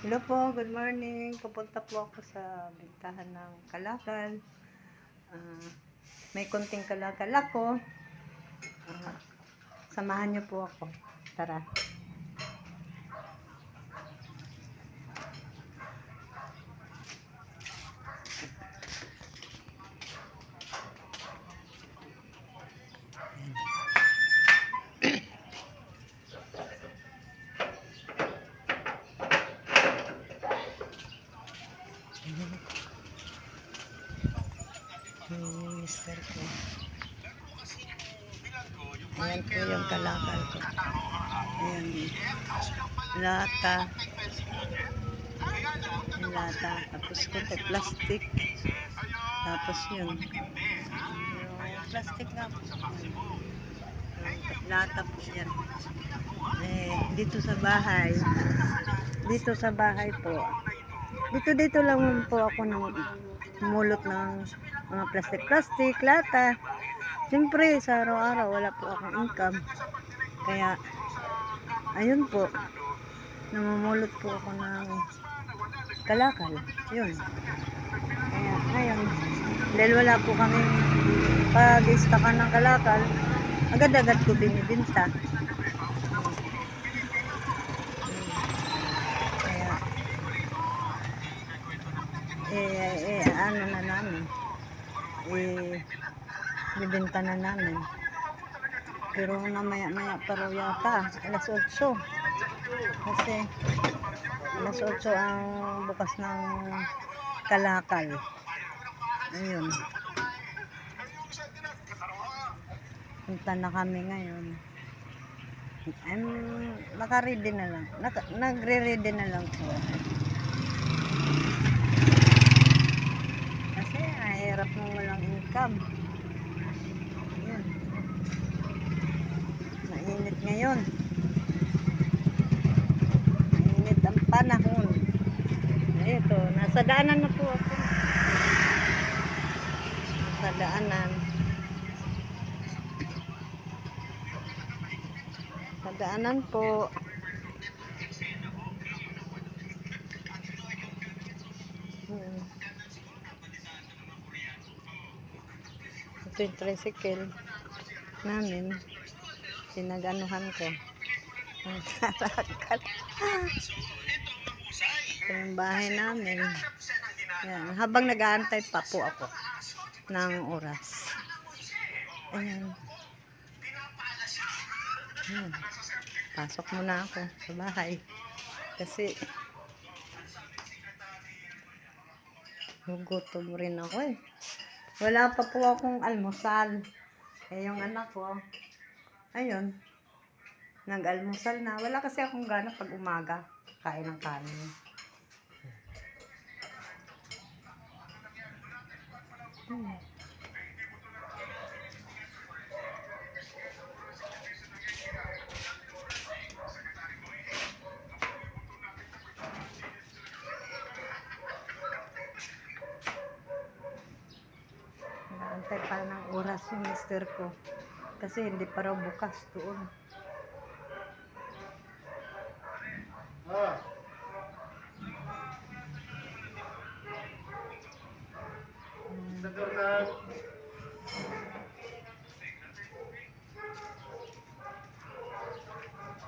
Hello po, good morning. Pupunta po ako sa bintahan ng kalakal. May konting kalakal ako. Samahan niyo po ako. Tara. Mister ko. Ayan po yung kalakal ko. Ayan. Lata. Lata. Tapos konti plastic. Tapos yun. Yung plastic nga po. Lata po yan. Dito sa bahay. Dito sa bahay po. Dito lang po ako mulot ng mga plastic, lata. Siyempre, sa araw-araw, wala po akong income. Kaya, ayun po, namumulot po ako ng kalakal. Yun. Kaya, ngayon, dahil wala po kami pag-istakan ng kalakal, agad-agad ko binibinta. Ano na namin, bibenta na namin. Pero maya pa raw yata, alas 8. Kasi alas 8 ang bukas ng kalakal. Ayun. Punta na kami ngayon. Naka-ready na lang. Nagre-ready na lang po. Kasi hirap mo walang income. Ayun. Mainit ngayon. Mainit ang panahon. Ito, nasa daanan na po ako. Nasa daanan. Sa daanan po. Ito yung tricycle namin. Sinaganuhan ko. Ang kalakal. Ito yung bahay namin. Yan. Habang nag-aantay pa po ako ng oras. Ayan. Ayan. Pasok muna ako sa bahay. Kasi gugutom rin ako eh. Wala pa po akong almusal. Yung anak ko, ayun, nag-almusal na. Wala kasi akong gana pag umaga. Kain ng kanin. Antay pa ng oras yung mister ko. Kasi hindi pa raw bukas doon.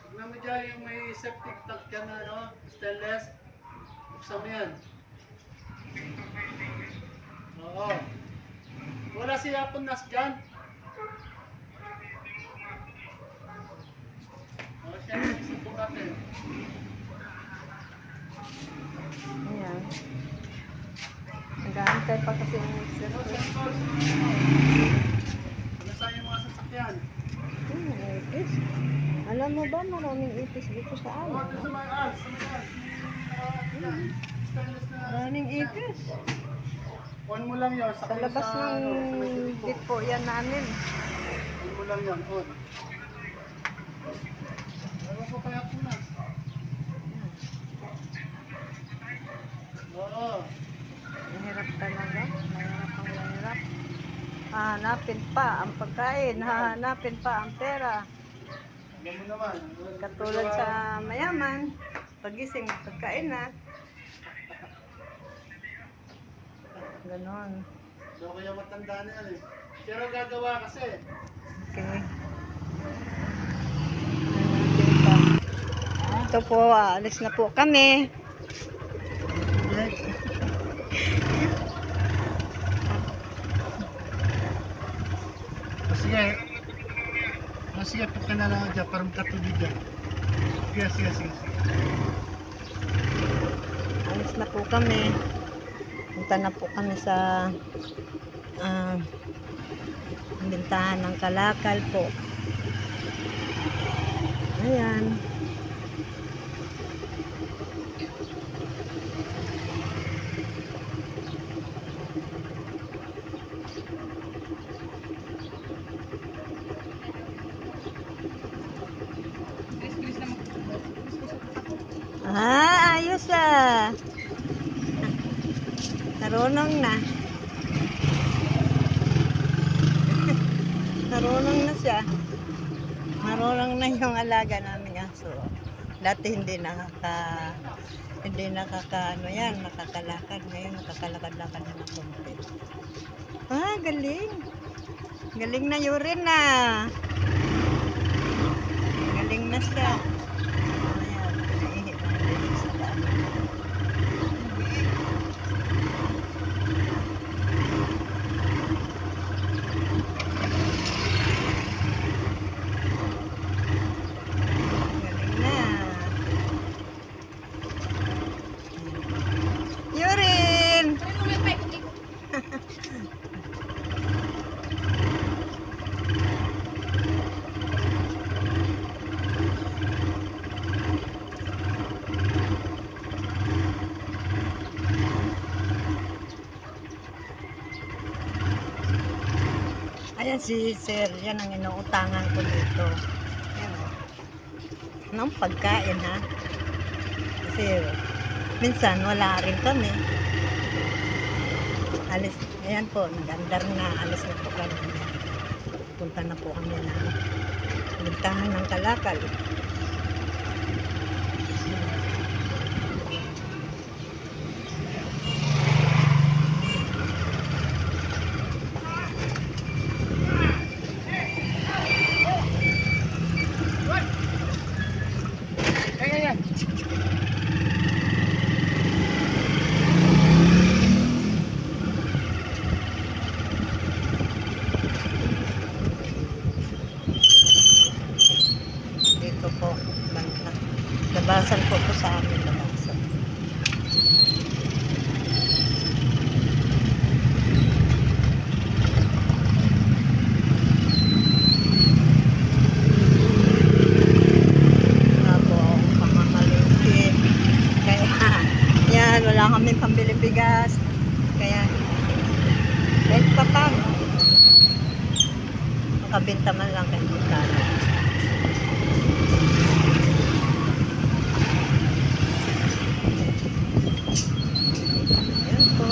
Tignan mo dyan yung may septic tank dyan na ano, stainless. Buksan mo yan. Oo. Wala si Yapon Nas dyan. Oo, siya yung isipon natin. Ayan. Nag-aantay pa kasi yung mister ko. Ano saan yung mga sasakyan? Ipis. Alam mo ba, maraming ipis dito sa Oo, amin. ito sa may als. Stainless na. Maraming ipis. On mo lang yun. Sa labas ng bitpo yan namin. On mo lang yan, on. Ewan ko kaya punas. Oo. Mahirap talaga. Mahirap. Hahanapin pa ang pagkain. Hahanapin pa ang pera. Alam mo naman. Katulad sa mayaman, pagising, pagkain na. Ganon. Daw kaya matanda na yan eh. Pero gagawa kasi. Okay. Ito po, alis na po kami. Sige. Sige, pagka na lang dyan, parang katulid dyan. Sige. Alis na po kami. Punta na po kami sa bintahan ng kalakal po. Ayan. Ayos ah. Narunong na. Narunong na siya. Marunong na yung alaga namin aso. Dati hindi nakaka yan, nakakalakad. Ngayon nakakalakad-lakad na ng konti. Galing. Galing na Yurin na. Galing na siya. Ayan, naihi na dito sa daan. Yurin! Ayan si Sir, yan ang inuutangan ko dito. Yan o. Anong pagkain ha? Kasi minsan wala rin kami. Alis, ayan po, nag-andar na, alis na po kami. Punta na po kami na bintahan ng kalakal. Dito po, banda. Labasan po sa amin, labasan. Po pamamalingki. Kaya yan, wala kami pambili bigas. Kaya kahit pa paano makabenta man lang kahit magkano. Yan po.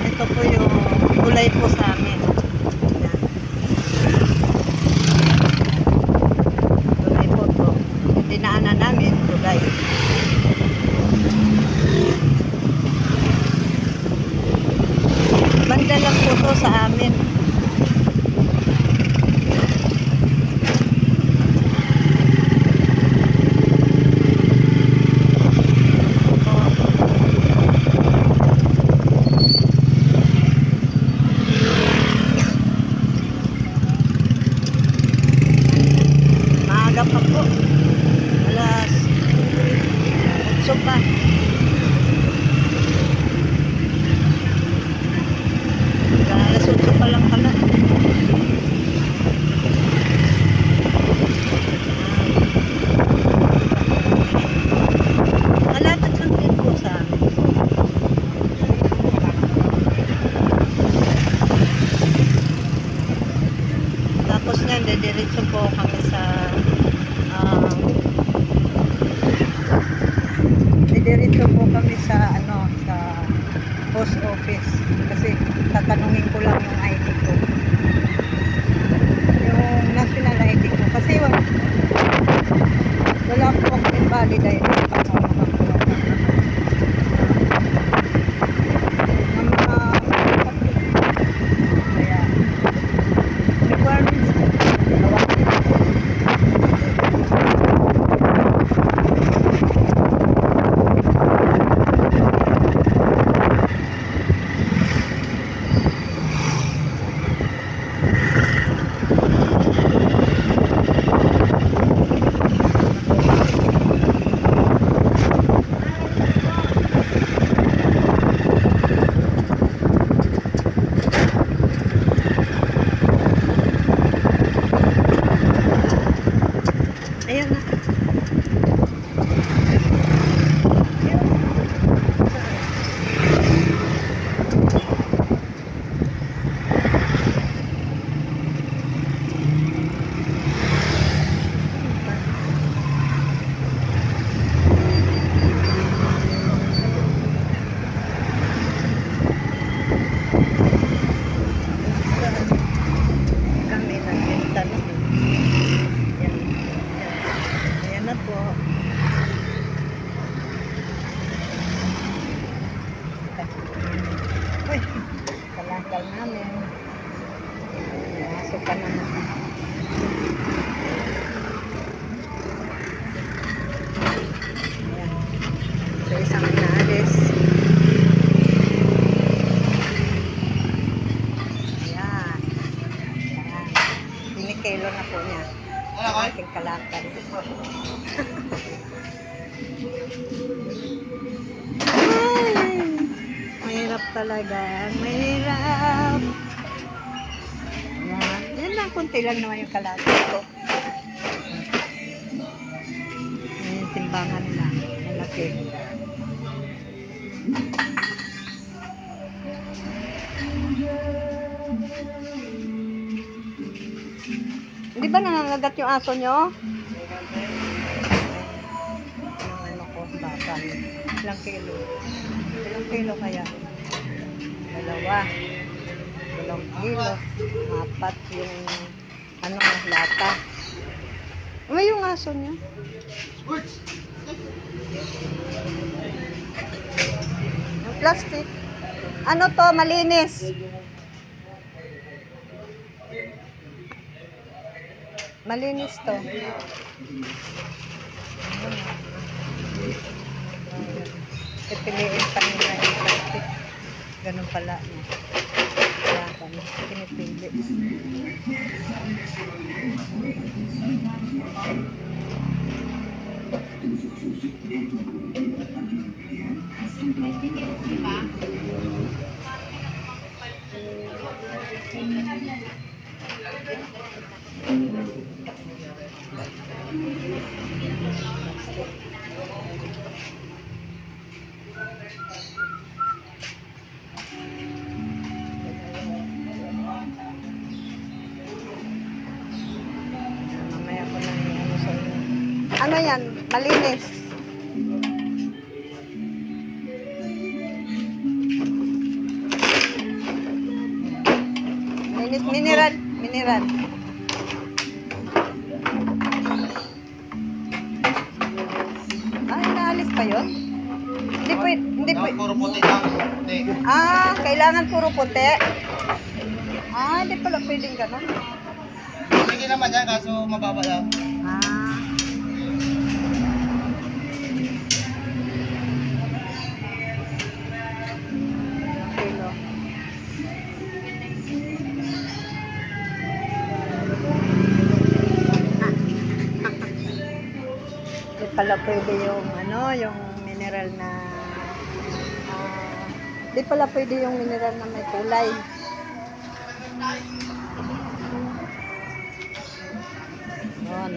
Ito po yung gulay po sa amin. Yan. Gulay po to. Yung dinaanan namin, gulay. Banda lang po to sa amin. Didiretso po kami sa ah, didiretso po kami sa sa post office kasi tatanungin ko lang yung ID ko. Yung national ID ko kasi wala po akong invalid ID para makakuha ng mga kaya requirements gawa ayun na. Kami nagbenta na. Yan. Ayan na po. Uy, kalakal namin. Masok ka naman. Ayan. So, isang inaalis. Ayan. Ayan. Pinikilo na po niya. Aking kalakal. Ay, mahirap talaga. Mahirap. Ayan. Yan lang, kunti lang naman yung kalakal ko. Yung timbangan na. Malaki. Hindi ba nangangagat yung aso nyo? Ano ko, bakal. Ilang kilo? Ilang kilo kaya? Dalawa. 2 kilo. 4 yung lata. May yung aso nyo? Yung plastic. Ano to? Malinis. Malinis to. Pipiliin pa nila yung plastic. Ganun pala. Kaya kami pinipili. Mamaya ko lang yung sa inyo. Ano yan? Malinis. Malinis. Mineral. Mineral. Naalis pa yun? Hindi po, hindi po. Puro puti lang. Puti. Kailangan puro puti. Hindi pala pwedeng ganun. Sige naman yan, kaso mababa lang. Kilo. Hindi pala pwede yung yung mineral na hindi pala pwede yung mineral na may kulay. Yun.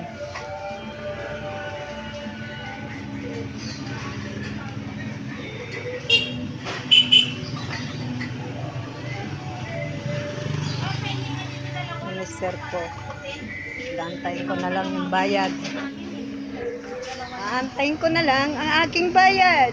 Minis freezer ko. Aantayin ko na lang yung bayad. Aantayin ko na lang ang aking bayad.